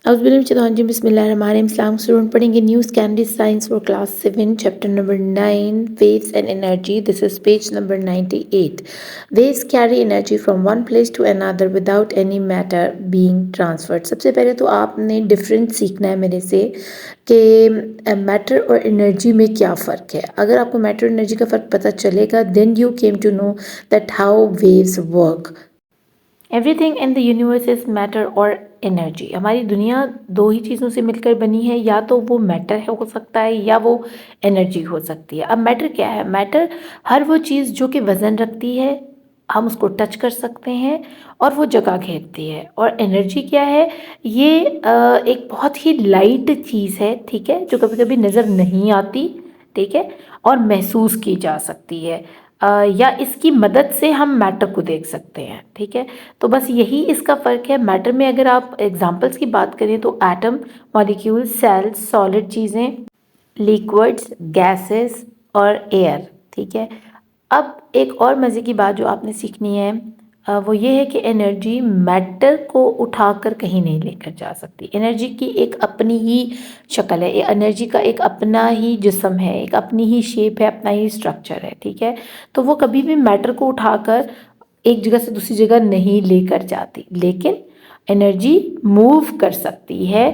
जी बिस्मिल्लाहिर्रहमानिर्रहीम। स्टूडेंट पढ़ेंगे news candy science for class 7 chapter number 9 waves and energy. This is page number 98। Waves carry energy from one place to another without any matter being transferred. सबसे पहले तो आपने difference सीखना है मेरे से कि मैटर और एनर्जी में क्या फ़र्क है। अगर आपको मैटर और एनर्जी का फ़र्क पता चलेगा then you came to know that how waves work. Everything in the universe is matter और एनर्जी। हमारी दुनिया दो ही चीज़ों से मिलकर बनी है, या तो वो मैटर है हो सकता है या वो एनर्जी हो सकती है। अब मैटर क्या है? मैटर हर वो चीज़ जो कि वज़न रखती है, हम उसको टच कर सकते हैं और वो जगह घेरती है। और एनर्जी क्या है? ये एक बहुत ही लाइट चीज़ है, ठीक है, जो कभी कभी नज़र नहीं आती, ठीक है, और महसूस की जा सकती है, या इसकी मदद से हम मैटर को देख सकते हैं, ठीक है। तो बस यही इसका फ़र्क है। मैटर में अगर आप एग्जांपल्स की बात करें तो एटम, मॉलिक्यूल, सेल्स, सॉलिड चीज़ें, लिक्विड्स, गैसेस और एयर, ठीक है। अब एक और मज़े की बात जो आपने सीखनी है वो ये है कि एनर्जी मैटर को उठाकर कहीं नहीं लेकर जा सकती। एनर्जी की एक अपनी ही शक्ल है, एनर्जी का एक अपना ही जिस्म है, एक अपनी ही शेप है, अपना ही स्ट्रक्चर है, ठीक है। तो वो कभी भी मैटर को उठाकर एक जगह से दूसरी जगह नहीं लेकर जाती, लेकिन एनर्जी मूव कर सकती है,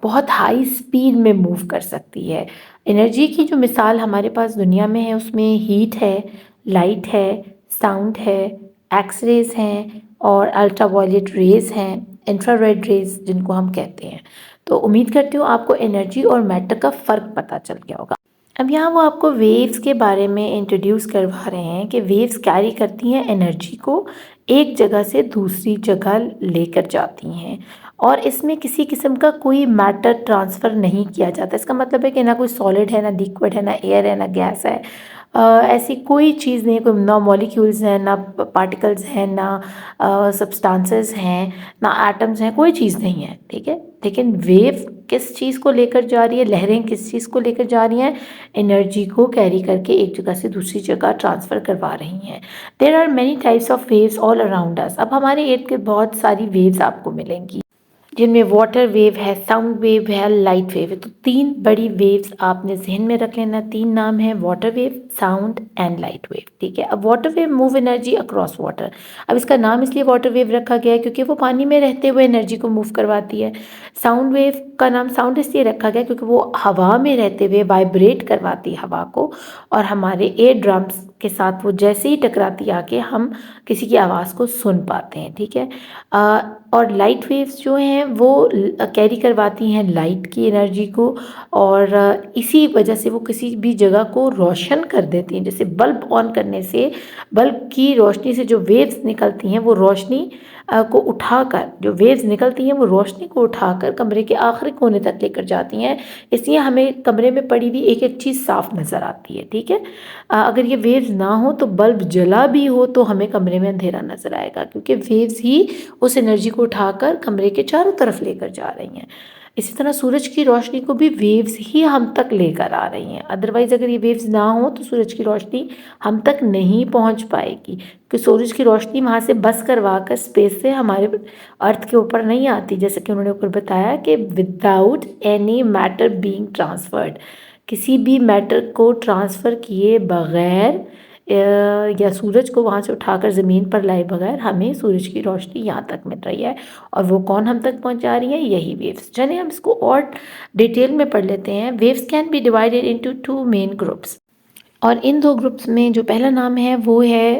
बहुत हाई स्पीड में मूव कर सकती है। एनर्जी की जो मिसाल हमारे पास दुनिया में है उसमें हीट है, लाइट है, साउंड है, एक्सरेज हैं और अल्ट्रावायलेट रेज हैं, इंफ्रारेड रेज जिनको हम कहते हैं। तो उम्मीद करती हूँ आपको एनर्जी और मैटर का फ़र्क पता चल गया होगा। अब यहाँ वो आपको वेव्स के बारे में इंट्रोड्यूस करवा रहे हैं कि वेव्स कैरी करती हैं एनर्जी को, एक जगह से दूसरी जगह लेकर जाती हैं, और इसमें किसी किस्म का कोई मैटर ट्रांसफ़र नहीं किया जाता। इसका मतलब है कि ना कोई सॉलिड है, ना लिक्विड है, ना एयर है, ना गैस है। ऐसी कोई चीज़ नहीं, कोई ना मॉलिक्यूल्स हैं, ना पार्टिकल्स हैं, ना सब्सटेंसेस हैं, ना एटम्स हैं, कोई चीज़ नहीं है, ठीक है। लेकिन वेव किस चीज़ को लेकर जा रही है, लहरें किस चीज़ को लेकर जा रही हैं? एनर्जी को कैरी करके एक जगह से दूसरी जगह ट्रांसफ़र करवा रही हैं। There are many types of waves all around us. अब हमारे इर्द गिर्द बहुत सारी वेव्स आपको मिलेंगी, जिनमें वाटर वेव है, साउंड वेव है, लाइट वेव है। तो तीन बड़ी वेव्स आपने जहन में रख लेना। तीन नाम है: water wave, sound and light wave, ठीक है। अब water wave move energy across water. अब इसका नाम इसलिए वाटर वेव रखा गया है क्योंकि वो पानी में रहते हुए एनर्जी को मूव करवाती है। साउंड वेव का नाम साउंड इसलिए रखा गया क्योंकि वो हवा में रहते हुए वाइब्रेट करवाती है हवा को, और हमारे एयर ड्रम्स के साथ वो जैसे ही टकराती आके हम किसी की आवाज़ को सुन पाते हैं, ठीक है। और लाइट वेव्स जो हैं वो कैरी करवाती हैं लाइट की एनर्जी को, और इसी वजह से वो किसी भी जगह को रोशन कर देती हैं। जैसे बल्ब ऑन करने से बल्ब की रोशनी से जो वेव्स निकलती हैं वो रोशनी को उठाकर, जो वेव्स निकलती हैं वो रोशनी को उठाकर कमरे के आखिरी कोने तक लेकर जाती हैं। इसलिए हमें कमरे में पड़ी हुई एक एक चीज़ साफ नज़र आती है, ठीक है। अगर ये वेव्स ना हो तो बल्ब जला भी हो तो हमें कमरे में अंधेरा नज़र आएगा, क्योंकि वेव्स ही उस एनर्जी को उठाकर कमरे के चारों तरफ लेकर जा रही हैं। इसी तरह सूरज की रोशनी को भी वेव्स ही हम तक लेकर आ रही हैं। अदरवाइज़ अगर ये वेव्स ना हो तो सूरज की रोशनी हम तक नहीं पहुंच पाएगी, कि सूरज की रोशनी वहाँ से बस करवा कर स्पेस से हमारे अर्थ के ऊपर नहीं आती। जैसे कि उन्होंने ऊपर बताया कि without any matter being transferred, किसी भी मैटर को ट्रांसफ़र किए बगैर या सूरज को वहाँ से उठाकर ज़मीन पर लाए बगैर हमें सूरज की रोशनी यहाँ तक मिल रही है। और वो कौन हम तक पहुँचा रही है? यही वेव्स। चलिए हम इसको और डिटेल में पढ़ लेते हैं। Waves can B divided into two main groups, और इन दो ग्रुप्स में जो पहला नाम है वो है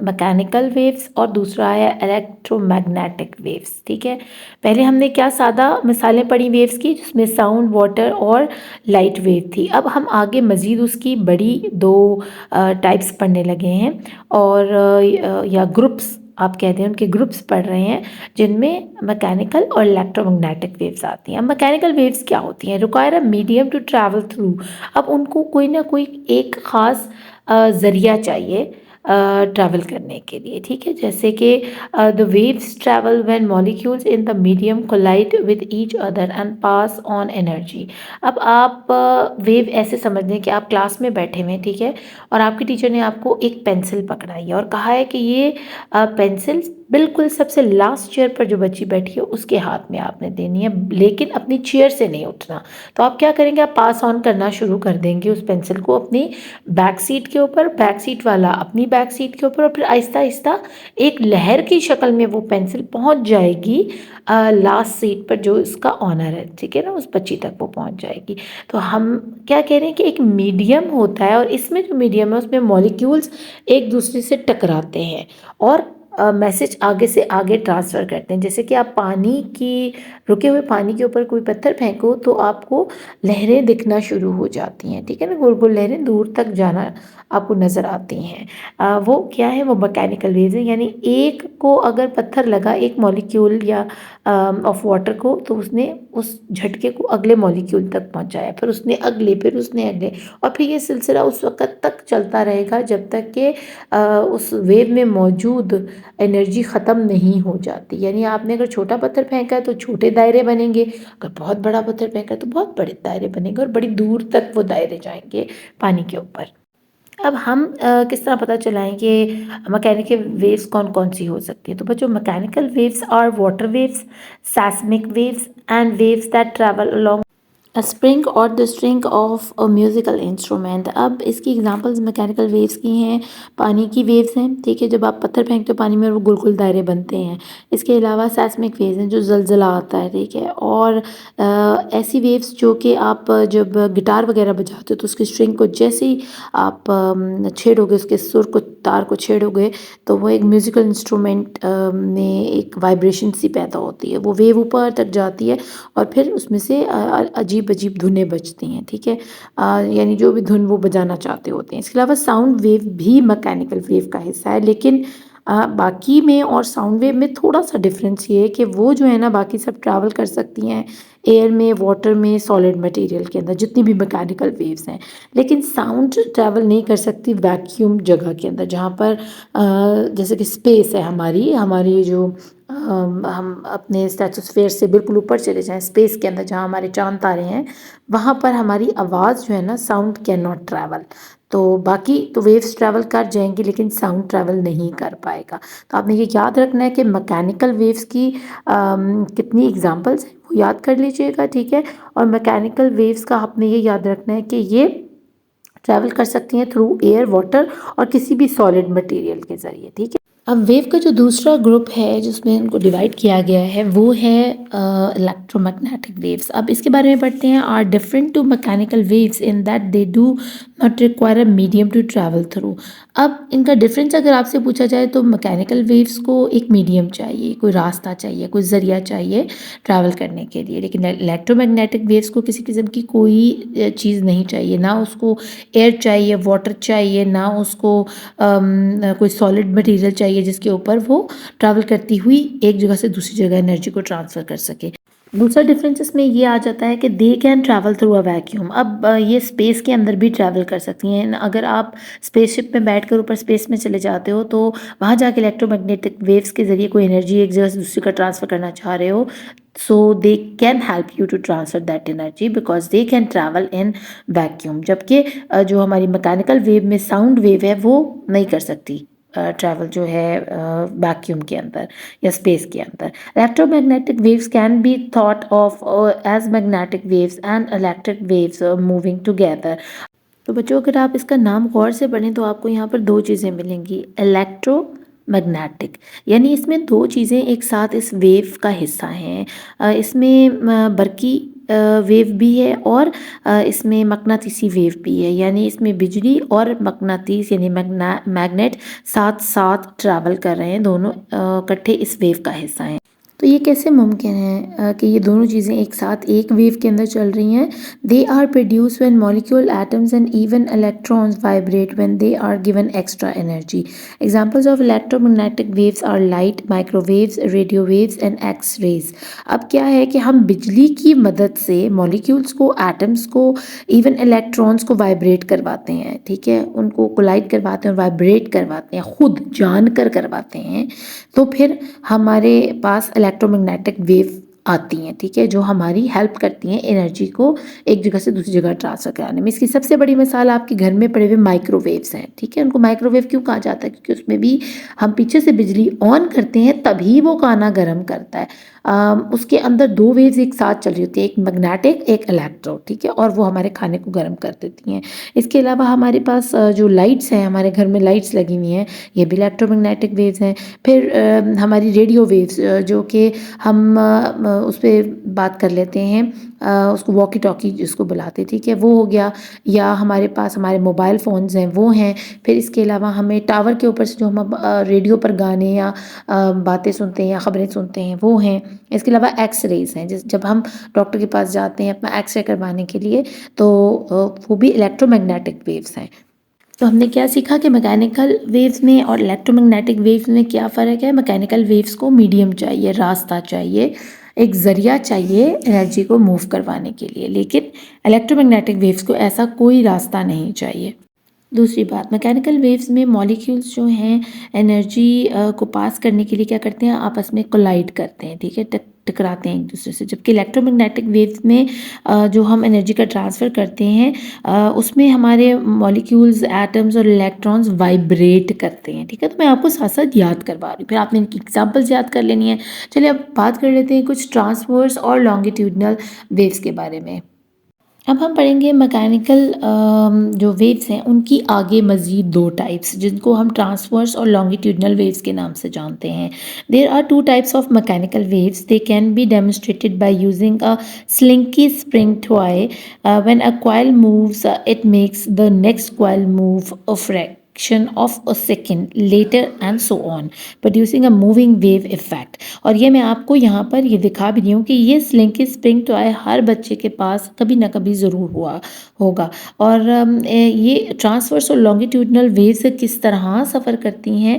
मैकेनिकल वेव्स और दूसरा है इलेक्ट्रोमैग्नेटिक वेव्स, ठीक है। पहले हमने क्या सादा मिसालें पढ़ी वेव्स की, जिसमें साउंड, वाटर और लाइट वेव थी। अब हम आगे मज़ीद उसकी बड़ी दो टाइप्स पढ़ने लगे हैं, और या ग्रुप्स आप कहते हैं, उनके ग्रुप्स पढ़ रहे हैं, जिनमें मैकेनिकल और इलेक्ट्रोमैग्नेटिक वेव्स आती हैं। अब मैकेनिकल वेव्स क्या होती हैं? Require a medium to travel through. अब उनको कोई ना कोई एक ख़ास ज़रिया चाहिए ट्रैवल करने के लिए, ठीक है। जैसे कि the waves travel when molecules in the medium collide with each other and pass on energy. अब आप वेव ऐसे समझ लें कि आप क्लास में बैठे हुए हैं, ठीक है, और आपके टीचर ने आपको एक पेंसिल पकड़ाई है और कहा है कि ये पेंसिल बिल्कुल सबसे लास्ट चेयर पर जो बच्ची बैठी है उसके हाथ में आपने देनी है, लेकिन अपनी चेयर से नहीं उठना। तो आप क्या करेंगे, आप पास ऑन करना शुरू कर देंगे उस पेंसिल को अपनी बैक सीट के ऊपर, बैक सीट वाला अपनी बैक सीट के ऊपर, और फिर आहिस्ता आहिस्ता एक लहर की शक्ल में वो पेंसिल पहुंच जाएगी लास्ट सीट पर जो इसका ऑनर है, ठीक है ना, उस बच्ची तक वो पहुंच जाएगी। तो हम क्या कह रहे हैं कि एक मीडियम होता है, और इसमें जो मीडियम है उसमें मॉलिक्यूल्स एक दूसरे से टकराते हैं और मैसेज आगे से आगे ट्रांसफ़र करते हैं। जैसे कि आप पानी की रुके हुए पानी के ऊपर कोई पत्थर फेंको तो आपको लहरें दिखना शुरू हो जाती हैं, ठीक है ना, गोल गोल लहरें दूर तक जाना आपको नज़र आती हैं। वो क्या है, वो मैकेनिकल वेव्स है, यानी एक को अगर पत्थर लगा एक मॉलिक्यूल या ऑफ वाटर को, तो उसने उस झटके को अगले मॉलिक्यूल तक पहुंचाया, फिर उसने अगले, फिर उसने अगले, और फिर ये सिलसिला उस वक़्त तक चलता रहेगा जब तक कि उस वेव में मौजूद एनर्जी ख़त्म नहीं हो जाती। यानी आपने अगर छोटा पत्थर फेंका है तो छोटे दायरे बनेंगे, अगर बहुत बड़ा पत्थर फेंका है तो बहुत बड़े दायरे बनेंगे, और बड़ी दूर तक वो दायरे जाएंगे पानी के ऊपर। अब हम किस तरह पता चलाएं कि मैकेनिकल वेव्स कौन कौन सी हो सकती है। तो बच्चों, mechanical waves are water waves, seismic waves, and waves that travel along a spring or the string of a musical instrument। अब इसकी एग्जांपल्स मैकेनिकल वेव्स की हैं, पानी की वेव्स हैं, ठीक है, जब आप पत्थर फेंकते हो पानी में वो गोल गोल दायरे बनते हैं। इसके अलावा सेस्मिक वेव्स हैं जो जलजला आता है, ठीक है, और ऐसी वेव्स जो कि आप जब गिटार वगैरह बजाते हो तो उसकी स्ट्रिंग को जैसे ही आप छेड़ोगे, उसके सुर को, तार को छेड़ोगे, तो वो एक म्यूज़िकल इंस्ट्रूमेंट में एक वाइब्रेशन सी पैदा होती है, वो वेव ऊपर तक जाती है और फिर उसमें से अजीब अजीब धुनें बजती हैं, ठीक है, यानी जो भी धुन वो बजाना चाहते होते हैं। इसके अलावा साउंड वेव भी मैकेनिकल वेव का हिस्सा है, लेकिन बाकी में और साउंड वेव में थोड़ा सा डिफरेंस ये है कि वो जो है ना, बाकी सब ट्रैवल कर सकती हैं एयर में, वाटर में, सॉलिड मटेरियल के अंदर, जितनी भी मैकेनिकल वेव्स हैं, लेकिन साउंड ट्रैवल नहीं कर सकती वैक्यूम जगह के अंदर, जहाँ पर जैसे कि स्पेस है हमारी हमारी जो हम अपने स्ट्रेटोस्फेयर से बिल्कुल ऊपर चले जाएं स्पेस के अंदर, जहाँ हमारे चांद तारे हैं, वहाँ पर हमारी आवाज़ जो है ना, साउंड कैन नॉट ट्रैवल। तो बाकी तो वेव्स ट्रैवल कर जाएंगी लेकिन साउंड ट्रैवल नहीं कर पाएगा। तो आपने ये याद रखना है कि मैकेनिकल वेव्स की कितनी एग्जांपल्स हैं वो याद कर लीजिएगा, ठीक है, और मैकेनिकल वेव्स का आपने ये याद रखना है कि ये ट्रैवल कर सकती हैं थ्रू एयर, वाटर और किसी भी सॉलिड मटेरियल के ज़रिए, ठीक है। अब वेव का जो दूसरा ग्रुप है जिसमें इनको डिवाइड किया गया है वो है इलेक्ट्रोमैग्नेटिक वेव्स। अब इसके बारे में पढ़ते हैं। Are different to mechanical waves in that they do not require a medium to travel through. अब इनका डिफरेंस अगर आपसे पूछा जाए तो मैकेनिकल वेव्स को एक मीडियम चाहिए, कोई रास्ता चाहिए, कोई ज़रिया चाहिए ट्रैवल करने के लिए, लेकिन इलेक्ट्रोमैग्नेटिक वेव्स को किसी किस्म की कोई चीज़ नहीं चाहिए, ना उसको एयर चाहिए, वाटर चाहिए, ना उसको कोई सॉलिड मटेरियल चाहिए जिसके ऊपर वो ट्रैवल करती हुई एक जगह से दूसरी जगह एनर्जी को ट्रांसफ़र कर सके। दूसरा डिफरेंस इसमें ये आ जाता है कि दे can travel through a vacuum. अब ये स्पेस के अंदर भी ट्रैवल कर सकती हैं। अगर आप स्पेसशिप में बैठकर ऊपर स्पेस में चले जाते हो तो वहाँ जाके इलेक्ट्रोमैग्नेटिक वेव्स के ज़रिए कोई एनर्जी एक जगह से दूसरी का ट्रांसफ़र करना चाह रहे हो, so they can help you to transfer that energy because they can travel in vacuum. जबकि जो हमारी मैकेनिकल वेव में साउंड वेव है वो नहीं कर सकती ट्रैवल जो है वैक्यूम के अंदर या स्पेस के अंदर। Electromagnetic waves can be thought of as magnetic waves and electric waves moving together. तो बच्चों, अगर आप इसका नाम गौर से पढ़ें तो आपको यहाँ पर दो चीज़ें मिलेंगी। इलेक्ट्रो मैग्नेटिक, यानी इसमें दो चीज़ें एक साथ इस वेव का हिस्सा हैं। इसमें बरकी वेव भी है और इसमें मकनातीसी वेव भी है, यानी इसमें बिजली और मकनातीस यानी मैग्नेट साथ साथ ट्रैवल कर रहे हैं, दोनों इकट्ठे इस वेव का हिस्सा हैं। तो ये कैसे मुमकिन है कि ये दोनों चीज़ें एक साथ एक वेव के अंदर चल रही हैं? They are produce when molecule atoms and even electrons vibrate when they are given extra energy. Examples of electromagnetic waves are light, microwaves, radio waves and X rays. अब क्या है कि हम बिजली की मदद से मॉलिक्यूल्स को, एटम्स को, इवन इलेक्ट्रॉन्स को वाइब्रेट करवाते हैं, ठीक है, उनको कोलाइड करवाते हैं और वाइब्रेट करवाते हैं, खुद जानकर करवाते हैं। तो फिर हमारे पास इलेक्ट्रोमैग्नेटिक वेव आती हैं, ठीक है, जो हमारी हेल्प करती हैं एनर्जी को एक जगह से दूसरी जगह ट्रांसफ़र कराने में। इसकी सबसे बड़ी मिसाल आपके घर में पड़े हुए माइक्रोवेव्स हैं, ठीक है। उनको माइक्रोवेव क्यों कहा जाता है? क्योंकि उसमें भी हम पीछे से बिजली ऑन करते हैं तभी वो खाना गर्म करता है। उसके अंदर दो वेव्स एक साथ चल रही होती है, एक मैग्नेटिक एक इलेक्ट्रो, ठीक है, और वो हमारे खाने को गर्म कर देती हैं। इसके अलावा हमारे पास जो लाइट्स हैं, हमारे घर में लाइट्स लगी हुई हैं, ये भी इलेक्ट्रोमैग्नेटिक वेव्स हैं। फिर हमारी रेडियो वेव्स जो कि हम उस पर बात कर लेते हैं, उसको वॉकी टॉकी जिसको बुलाते हैं, ठीक है, वो हो गया। या हमारे पास हमारे मोबाइल फ़ोन्स हैं वो हैं। फिर इसके अलावा हमें टावर के ऊपर से जो हम रेडियो पर गाने या बातें सुनते हैं या ख़बरें सुनते हैं वो हैं। इसके अलावा एक्स रेज़ हैं, जब हम डॉक्टर के पास जाते हैं अपना एक्सरे करवाने के लिए, तो वो भी इलेक्ट्रोमैग्नेटिक वेव्स हैं। तो हमने क्या सीखा कि मैकेनिकल वेव्स में और इलेक्ट्रोमैग्नेटिक वेव्स में क्या फ़र्क है। मैकेनिकल वेव्स को मीडियम चाहिए, रास्ता चाहिए, एक ज़रिया चाहिए एनर्जी को मूव करवाने के लिए, लेकिन इलेक्ट्रोमैग्नेटिक वेव्स को ऐसा कोई रास्ता नहीं चाहिए। दूसरी बात, मैकेनिकल वेव्स में मॉलिक्यूल्स जो हैं एनर्जी को पास करने के लिए क्या करते हैं, आपस में कोलाइड करते हैं, ठीक है, टकराते हैं एक दूसरे से। जबकि इलेक्ट्रोमैग्नेटिक वेव्स में जो हम एनर्जी का ट्रांसफ़र करते हैं उसमें हमारे मॉलिक्यूल्स, एटम्स और इलेक्ट्रॉन्स वाइब्रेट करते हैं, ठीक है। तो मैं आपको साथ साथ याद करवा रही हूँ, फिर आपने इनकी एग्जाम्पल्स याद कर लेनी है। चलिए अब बात कर लेते हैं कुछ ट्रांसवर्स और लॉन्गिट्यूडनल वेव्स के बारे में। अब हम पढ़ेंगे मैकेनिकल जो वेव्स हैं उनकी आगे मज़ीद दो टाइप्स, जिनको हम ट्रांसवर्स और लॉन्गिट्यूडनल वेव्स के नाम से जानते हैं। There are two types of mechanical waves, they can be demonstrated by using a slinky spring toy. When a coil moves it makes the next coil move a fraction of a second later and so on, producing a moving wave effect। और ये मैं आपको यहाँ पर ये दिखा भी रही हूँ कि ये स्लिंकी स्प्रिंग टॉय हर बच्चे के पास कभी ना कभी ज़रूर हुआ होगा। और ये ट्रांसवर्स और लॉन्गिट्यूडनल वेव्स किस तरह सफ़र करती हैं,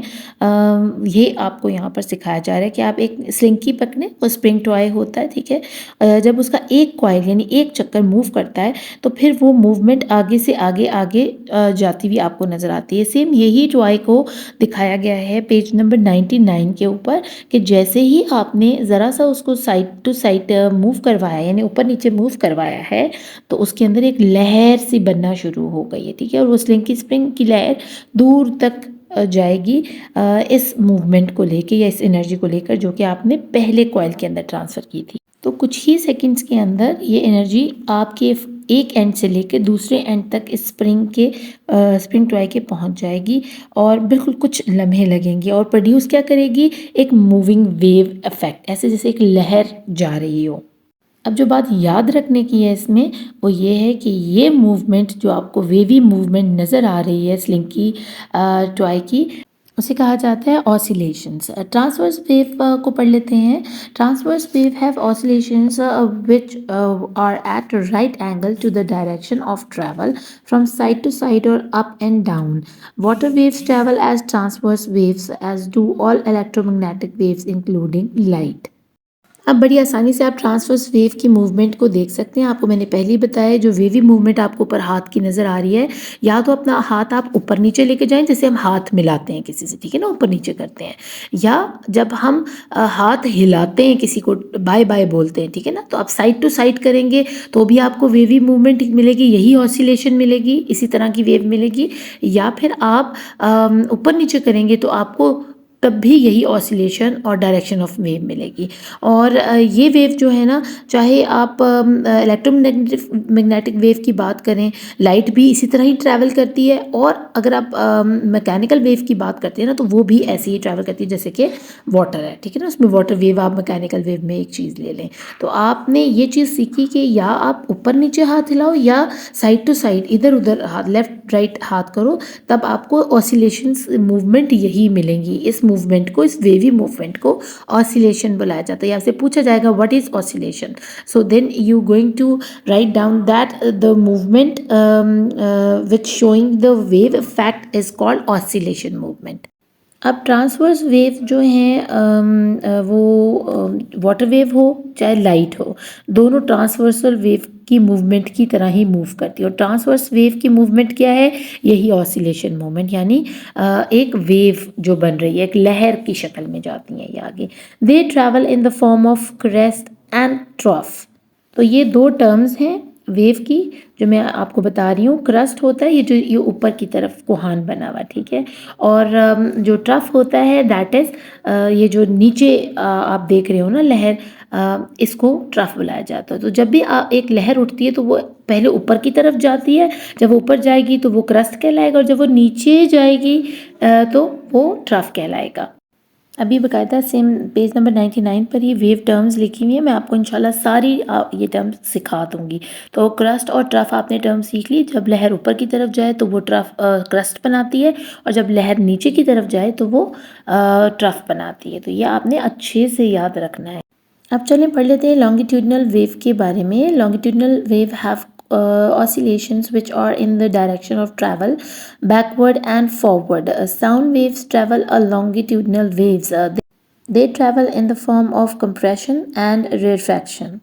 ये आपको यहाँ पर सिखाया जा रहा है कि आप एक स्लिंकी पकड़ें, वो स्प्रिंग टॉय होता है, ठीक है। जब उसका एक कॉइल यानी एक चक्कर मूव करता है तो फिर वो मूवमेंट आगे से आगे आगे जाती हुई आपको नज़र आती है। सेम यही टॉय को दिखाया गया है पेज नंबर 99 के ऊपर, कि जैसे ही आपने ज़रा सा उसको साइड टू साइड मूव करवाया यानी ऊपर नीचे मूव करवाया है तो उसके अंदर एक लहर सी बनना शुरू हो गई है, ठीक है। और वो स्लिंकी स्प्रिंग की लहर दूर तक जाएगी इस मूवमेंट को लेके या इस एनर्जी को लेकर जो कि आपने पहले कॉइल के अंदर ट्रांसफ़र की थी। तो कुछ ही सेकंड्स के अंदर ये एनर्जी आपके एक एंड से लेकर दूसरे एंड तक इस स्प्रिंग टॉय के पहुंच जाएगी और बिल्कुल कुछ लम्हे लगेंगे और प्रोड्यूस क्या करेगी, एक मूविंग वेव इफेक्ट, ऐसे जैसे एक लहर जा रही हो। अब जो बात याद रखने की है इसमें वो ये है कि ये मूवमेंट जो आपको वेवी मूवमेंट नज़र आ रही है स्लिंकी टॉय की, उसे कहा जाता है ऑसिलेशंस। ट्रांसवर्स वेव को पढ़ लेते हैं। Transverse wave have oscillations which are at right angle to the direction of travel from side to side और up and down. Water waves travel as transverse waves as do all electromagnetic waves including light. अब बड़ी आसानी से आप transverse wave की movement को देख सकते हैं। आपको मैंने पहले ही बताया, जो वेवी मूवमेंट आपको ऊपर हाथ की नज़र आ रही है, या तो अपना हाथ आप ऊपर नीचे लेके जाएं, जैसे हम हाथ मिलाते हैं किसी से, ठीक है ना, ऊपर नीचे करते हैं, या जब हम हाथ हिलाते हैं किसी को बाय बाय बोलते हैं, ठीक है ना, तो आप साइड टू साइड करेंगे तो भी आपको वेवी मूवमेंट मिलेगी, यही ऑसिलेशन मिलेगी, इसी तरह की वेव मिलेगी। या फिर आप ऊपर नीचे करेंगे तो आपको तब भी यही ऑसिलेशन और डायरेक्शन ऑफ वेव मिलेगी। और ये वेव जो है ना, चाहे आप इलेक्ट्रोमैग्नेटिक वेव की बात करें, लाइट भी इसी तरह ही ट्रैवल करती है, और अगर आप मैकेनिकल वेव की बात करते हैं ना तो वो भी ऐसे ही ट्रैवल करती है जैसे कि वाटर है, ठीक है ना, उसमें वाटर वेव आप मैकेनिकल वेव में एक चीज़ ले लें। तो आपने ये चीज़ सीखी कि या आप ऊपर नीचे हाथ हिलाओ या साइड टू साइड इधर उधर हाथ, लेफ्ट राइट हाथ करो, तब आपको ऑसिलेशंस मूवमेंट यही मिलेंगी। इस मूवमेंट को, इस वेवी मूवमेंट को ऑसिलेशन बुलाया जाता है। आपसे पूछा जाएगा what is oscillation, so then you going to write down that the movement which showing the wave effect is called oscillation movement. अब ट्रांसवर्स वेव जो हैं वो वाटर वेव हो चाहे लाइट हो, दोनों ट्रांसवर्सल वेव की मूवमेंट की तरह ही मूव करती है। और ट्रांसवर्स वेव की मूवमेंट क्या है, यही ऑसिलेशन मूवमेंट, यानी एक वेव जो बन रही है, एक लहर की शक्ल में जाती है ये आगे। दे travel in the form of crest and trough. तो ये दो टर्म्स हैं वेव की जो मैं आपको बता रही हूँ। क्रस्ट होता है ये ऊपर की तरफ कोहान बना हुआ, ठीक है। और जो ट्रफ होता है दैट इज़ ये जो नीचे आप देख रहे हो ना लहर, इसको ट्रफ बुलाया जाता है। तो जब भी एक लहर उठती है तो वो पहले ऊपर की तरफ जाती है, जब वो ऊपर जाएगी तो वो क्रस्ट कहलाएगा, और जब वो नीचे जाएगी तो वो ट्रफ कहलाएगा। अभी बकायदा सेम पेज नंबर 99 पर ये वेव टर्म्स लिखी हुई है, मैं आपको इंशाल्लाह सारी ये टर्म्स सिखा दूंगी। तो क्रस्ट और ट्रफ आपने टर्म सीख ली। जब लहर ऊपर की तरफ जाए तो वो ट्रफ क्रस्ट बनाती है, और जब लहर नीचे की तरफ जाए तो वो ट्रफ बनाती है। तो ये आपने अच्छे से याद रखना है। अब चलें पढ़ लेते हैं लॉन्गिट्यूडनल वेव के बारे में। Longitudinal wave have oscillations which are in the direction of travel backward and forward. Sound waves travel a longitudinal waves. They travel in the form of compression and rarefaction.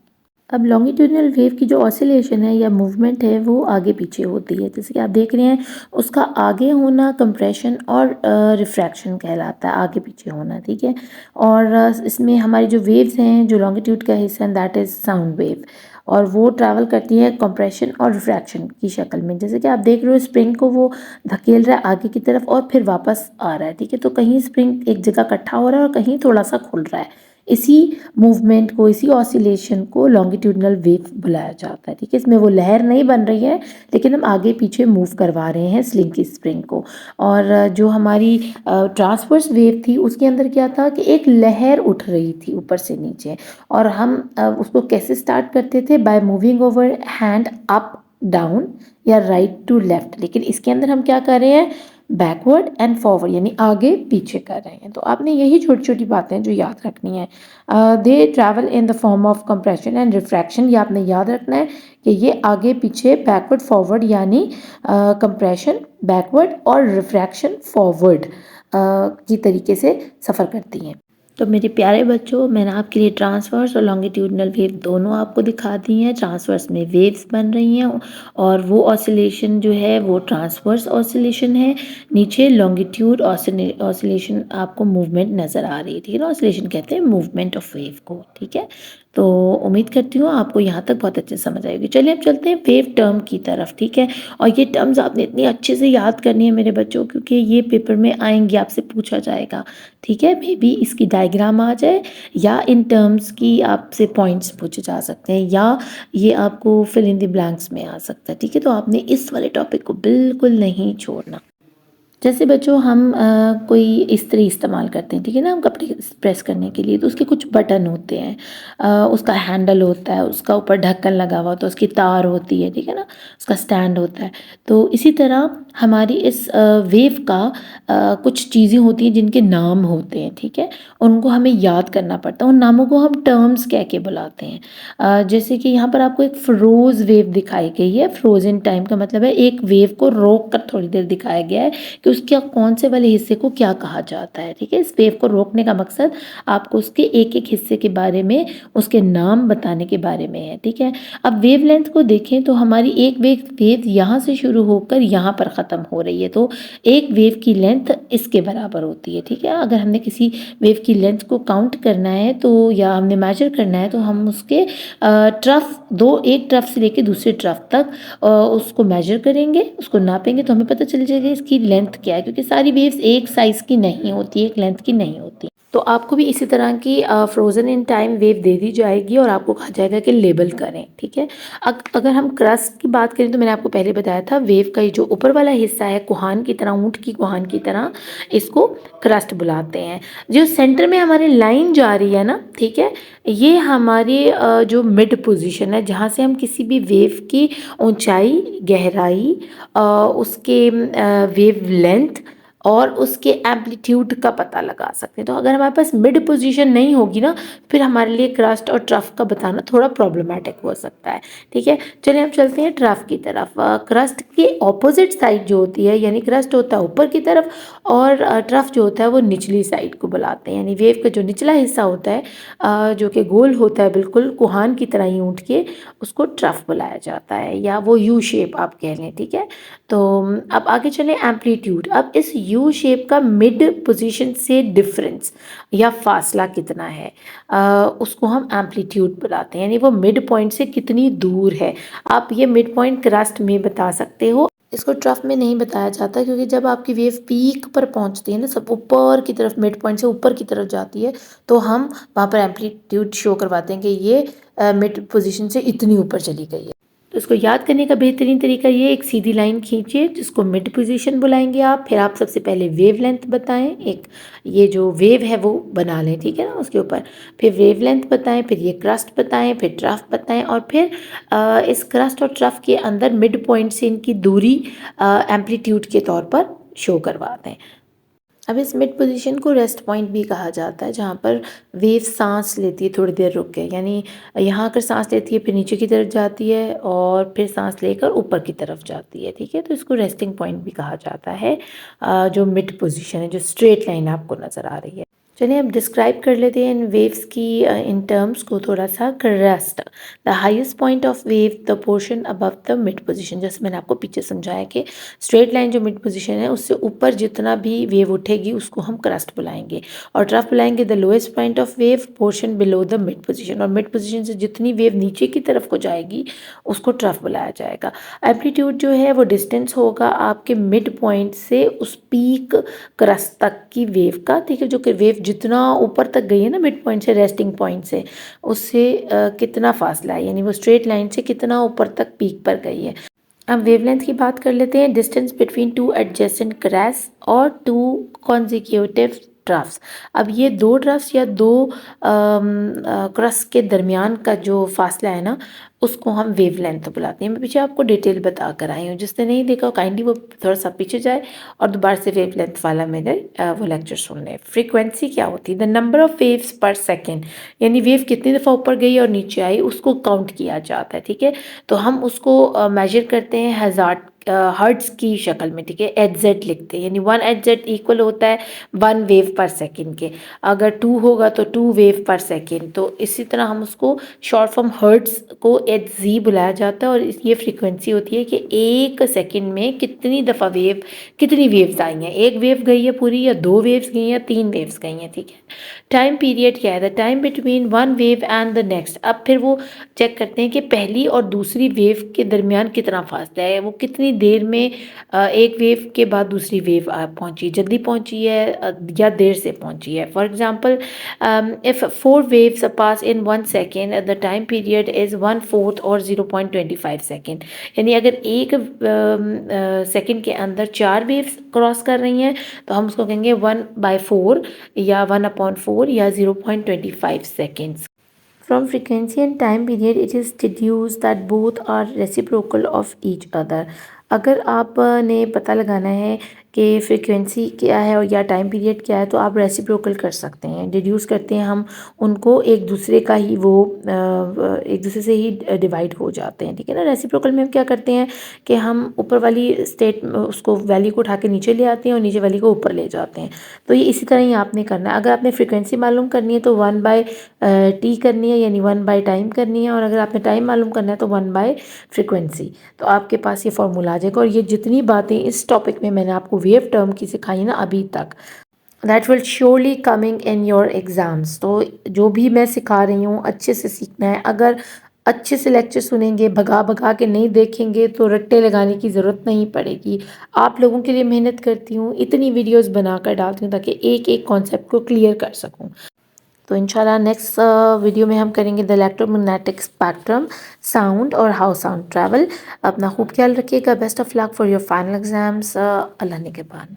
अब longitudinal wave की जो oscillation है या movement है वो आगे पीछे होती है, जैसे कि आप देख रहे हैं उसका आगे होना कंप्रेशन और रिफ्रैक्शन कहलाता है, आगे पीछे होना, ठीक है। और इसमें हमारी जो वेव्स हैं जो लॉन्गिट्यूड का हिस्सा है दैट इज़ साउंड वेव, और वो ट्रैवल करती है कंप्रेशन और रिफ्रैक्शन की शक्ल में। जैसे कि आप देख रहे हो स्प्रिंग को वो धकेल रहा है आगे की तरफ और फिर वापस आ रहा है, ठीक है। तो कहीं स्प्रिंग एक जगह इकट्ठा हो रहा है और कहीं थोड़ा सा खुल रहा है। इसी मूवमेंट को, इसी ऑसिलेशन को लॉन्गिट्यूडनल वेव बुलाया जाता है, ठीक है। इसमें वो लहर नहीं बन रही है लेकिन हम आगे पीछे मूव करवा रहे हैं स्लिंग की स्प्रिंग को। और जो हमारी ट्रांसवर्स वेव थी उसके अंदर क्या था कि एक लहर उठ रही थी ऊपर से नीचे, और हम उसको कैसे स्टार्ट करते थे, by moving over hand up down या राइट टू लेफ्ट। लेकिन इसके अंदर हम क्या कर रहे हैं, बैकवर्ड एंड फॉरवर्ड, यानी आगे पीछे कर रहे हैं। तो आपने यही छोटी छोटी बातें जो याद रखनी है। दे travel in the form of compression and refraction, ये आपने याद रखना है कि ये आगे पीछे बैकवर्ड फॉरवर्ड यानी कंप्रेशन बैकवर्ड और रिफ्रैक्शन फॉरवर्ड की तरीके से सफ़र करती हैं। तो मेरे प्यारे बच्चों, मैंने आपके लिए ट्रांसवर्स और लॉन्गिट्यूडनल वेव दोनों आपको दिखा दी हैं। ट्रांसवर्स में वेव्स बन रही हैं और वो ऑसिलेशन जो है वो ट्रांसवर्स ऑसिलेशन है। नीचे लॉन्गिट्यूड ऑसिलेशन आपको मूवमेंट नज़र आ रही है, ठीक है ना। ऑसिलेशन कहते हैं मूवमेंट ऑफ वेव को, ठीक है। तो उम्मीद करती हूँ आपको यहाँ तक बहुत अच्छे समझ आएगी। चलिए अब चलते हैं वेव टर्म की तरफ, ठीक है। और ये टर्म्स आपने इतनी अच्छे से याद करनी है मेरे बच्चों, क्योंकि ये पेपर में आएंगे, आपसे पूछा जाएगा, ठीक है। मे बी इसकी डायग्राम आ जाए या इन टर्म्स की आपसे पॉइंट्स पूछे जा सकते हैं, या ये आपको फिल इन द ब्लैंक्स में आ सकता है, ठीक है। तो आपने इस वाले टॉपिक को बिल्कुल नहीं छोड़ना। जैसे बच्चों हम कोई इस्त्री इस्तेमाल करते हैं, ठीक है ना, हम कपड़े प्रेस करने के लिए, तो उसके कुछ बटन होते हैं, उसका हैंडल होता है, उसका ऊपर ढक्कन लगा हुआ होता है, उसकी तार होती है, ठीक है ना, उसका स्टैंड होता है। तो इसी तरह हमारी इस वेव का कुछ चीज़ें होती हैं जिनके नाम होते हैं, ठीक है। उनको हमें याद करना पड़ता है, उन नामों को हम टर्म्स कह के बुलाते हैं। जैसे कि यहाँ पर आपको एक फ्रोज वेव दिखाई गई है। फ्रोजन टाइम का मतलब है एक वेव को रोक कर थोड़ी देर दिखाया गया है कि उसके कौन से वाले हिस्से को क्या कहा जाता है, ठीक है। इस वेव को रोकने का मकसद आपको उसके एक एक हिस्से के बारे में, उसके नाम बताने के बारे में है, ठीक है। अब वेव लेंथ को देखें तो हमारी एक वेव यहाँ से शुरू होकर यहाँ पर ख़त्म हो रही है, तो एक वेव की लेंथ इसके बराबर होती है, ठीक है। अगर हमने किसी वेव की लेंथ को काउंट करना है तो, या हमने मेजर करना है, तो हम उसके एक ट्रफ से लेकर दूसरे ट्रफ तक उसको मेजर करेंगे, उसको नापेंगे, तो हमें पता चल जाएगा इसकी लेंथ क्या है, क्योंकि सारी वेव्स एक साइज़ की नहीं होती, एक लेंथ की नहीं होती। तो आपको भी इसी तरह की फ्रोजन इन टाइम वेव दे दी जाएगी और आपको कहा जाएगा कि लेबल करें, ठीक है। अगर हम क्रस्ट की बात करें तो मैंने आपको पहले बताया था वेव का जो ऊपर वाला हिस्सा है कुहान की तरह, ऊँट की कुहान की तरह, इसको क्रस्ट बुलाते हैं। जो सेंटर में हमारी लाइन जा रही है ना, ठीक है, ये हमारी जो मिड पोजीशन है जहाँ से हम किसी भी वेव की ऊंचाई, गहराई, उसके वेव लेंथ और उसके एम्पलीट्यूड का पता लगा सकते हैं। तो अगर हमारे पास मिड पोजीशन नहीं होगी ना, फिर हमारे लिए क्रस्ट और ट्रफ का बताना थोड़ा प्रॉब्लमेटिक हो सकता है, ठीक है। चलिए हम चलते हैं ट्रफ की तरफ। क्रस्ट की ऑपोजिट साइड जो होती है, यानी क्रस्ट होता है ऊपर की तरफ और ट्रफ जो होता है वो निचली साइड को बुलाते हैं। यानी वेव का जो निचला हिस्सा होता है जो कि गोल होता है बिल्कुल कुहान की तरह ही ऊँट के, उसको ट्रफ बुलाया जाता है, या वो यू शेप आप कह लें, ठीक है। तो अब आगे चलें एम्पलीट्यूड। अब इस यू शेप का मिड पोजीशन से डिफरेंस या फासला कितना है, उसको हम एम्पलीट्यूड बुलाते हैं, यानी वो मिड पॉइंट से कितनी दूर है। आप ये मिड पॉइंट क्रस्ट में बता सकते हो, इसको ट्रफ में नहीं बताया जाता, क्योंकि जब आपकी वेव पीक पर पहुंचती है ना, सब ऊपर की तरफ, मिड पॉइंट से ऊपर की तरफ जाती है, तो हम वहाँ पर एम्पलीट्यूड शो करवाते हैं कि ये मिड पोजीशन से इतनी ऊपर चली गई है। तो इसको याद करने का बेहतरीन तरीका ये, एक सीधी लाइन खींचिए जिसको मिड पोजीशन बुलाएंगे आप, फिर आप सबसे पहले वेव लेंथ बताएं, एक ये जो वेव है वो बना लें, ठीक है ना, उसके ऊपर फिर वेव लेंथ बताएं, फिर ये क्रस्ट बताएं, फिर ट्रफ बताएं, और फिर इस क्रस्ट और ट्रफ के अंदर मिड पॉइंट से इनकी दूरी एम्पलीट्यूड के तौर पर शो करवा दें। अब इस मिड पोजीशन को रेस्ट पॉइंट भी कहा जाता है, जहाँ पर वेव सांस लेती है थोड़ी देर रुक के, यानी यहाँ आकर सांस लेती है, फिर नीचे की तरफ जाती है और फिर सांस लेकर ऊपर की तरफ जाती है, ठीक है। तो इसको रेस्टिंग पॉइंट भी कहा जाता है, जो मिड पोजीशन है, जो स्ट्रेट लाइन आपको नज़र आ रही है। चलिए अब डिस्क्राइब कर लेते हैं इन वेव्स की इन टर्म्स को थोड़ा सा। Crust, the highest point of wave, the portion above the mid position. जैसे मैंने आपको पीछे समझाया कि स्ट्रेट लाइन जो मिड पोजीशन है उससे ऊपर जितना भी वेव उठेगी उसको हम क्रस्ट बुलाएंगे, और ट्रफ बुलाएंगे the lowest point of wave, portion below the mid position, और मिड पोजीशन से जितनी वेव नीचे की तरफ को जाएगी उसको ट्रफ बुलाया जाएगा। एम्पलीट्यूड जो है वो डिस्टेंस होगा आपके मिड पॉइंट से उस पीक क्रस्ट तक की वेव का, ठीक है, जो कि वेव जितना ऊपर तक गई है ना मिड पॉइंट से, रेस्टिंग पॉइंट से, उससे कितना फासला है, यानी वो स्ट्रेट लाइन से कितना ऊपर तक पीक पर गई है। अब वेवलेंथ की बात कर लेते हैं। Distance between two adjacent crash और टू कॉन्जिक्यूटिव ट्रफ्स। अब ये दो ट्रफ्स या दो क्रस के दरमियान का जो फासला है ना, उसको हम वेवलेंथ बुलाते हैं। मैं पीछे आपको डिटेल बता कर आई हूँ, जिसने नहीं देखा काइंडली वो थोड़ा सा पीछे जाए और दोबारा से वेवलेंथ वाला मेरे वो लेक्चर सुन लें। फ्रीक्वेंसी क्या होती है? द नंबर ऑफ वेव्स पर सेकेंड, यानी वेव कितनी दफ़ा ऊपर गई और नीचे आई उसको काउंट किया जाता है, ठीक है। तो हम उसको मेजर करते हैं हज़ार हर्ट्ज़ की शक्ल में, ठीक है। एच जेड लिखते हैं, यानी 1 एच जेड इक्वल होता है 1 वेव पर सेकेंड के। अगर 2 होगा तो 2 वेव पर सेकेंड। तो इसी तरह हम उसको शॉर्ट फॉर्म हर्ट्ज़ को एच जी बुलाया जाता है, और ये फ्रीक्वेंसी होती है कि एक सेकेंड में कितनी दफ़ा कितनी वेव्स आई हैं। एक वेव गई है पूरी, या 2 वेव्स गई हैं, या 3 वेव्स गई हैं, ठीक है। टाइम पीरियड क्या है? The time between one wave and the next. अब फिर वो चेक करते हैं कि पहली और दूसरी वेव के दरमियान कितना फासला है, वो कितनी देर में एक वेव के बाद दूसरी वेव पहुंची, जल्दी पहुंची है या देर से पहुंची है। For example, if 4 waves pass in 1 second, the time period is 1/4 और 0.25 सेकेंड। यानी अगर एक सेकेंड के अंदर 4 वेव्स क्रॉस कर रही हैं तो हम उसको कहेंगे 1/4 या 1/4 या 0.25 seconds. From frequency and time period, it is deduced that both are reciprocal of each other. अगर आपने पता लगाना है कि फ्रीक्वेंसी क्या है और या टाइम पीरियड क्या है, तो आप रेसिप्रोकल कर सकते हैं, डिड्यूस करते हैं हम उनको, एक दूसरे का ही वो एक दूसरे से ही डिवाइड हो जाते हैं, ठीक है ना। रेसिप्रोकल में हम क्या करते हैं कि हम ऊपर वाली स्टेट उसको वैल्यू को उठा के नीचे ले आते हैं और नीचे वाली को ऊपर ले जाते हैं। तो ये इसी तरह ही आपने करना है। अगर आपने फ्रीक्वेंसी मालूम करनी है तो 1/t करनी है, यानी 1 टाइम करनी है, और अगर आपने टाइम मालूम करना है तो 1/फ्रीक्वेंसी। तो आपके पास ये फॉर्मूला आ जाएगा। और ये जितनी बातें इस टॉपिक में मैंने आपको वेव टर्म की सिखाई ना अभी तक, that will surely coming in your exams. तो जो भी मैं सिखा रही हूँ अच्छे से सीखना है। अगर अच्छे से लेक्चर सुनेंगे, भगा भगा के नहीं देखेंगे, तो रट्टे लगाने की ज़रूरत नहीं पड़ेगी। आप लोगों के लिए मेहनत करती हूँ, इतनी वीडियोस बनाकर डालती हूँ ताकि एक एक कॉन्सेप्ट को क्लियर कर सकूँ। तो इंशाल्लाह नेक्स्ट वीडियो में हम करेंगे द इलेक्ट्रोमैग्नेटिक स्पेक्ट्रम, साउंड और हाउ साउंड ट्रैवल। अपना खूब ख्याल रखिएगा। Best of luck for your final exams. Allah ने के बाद।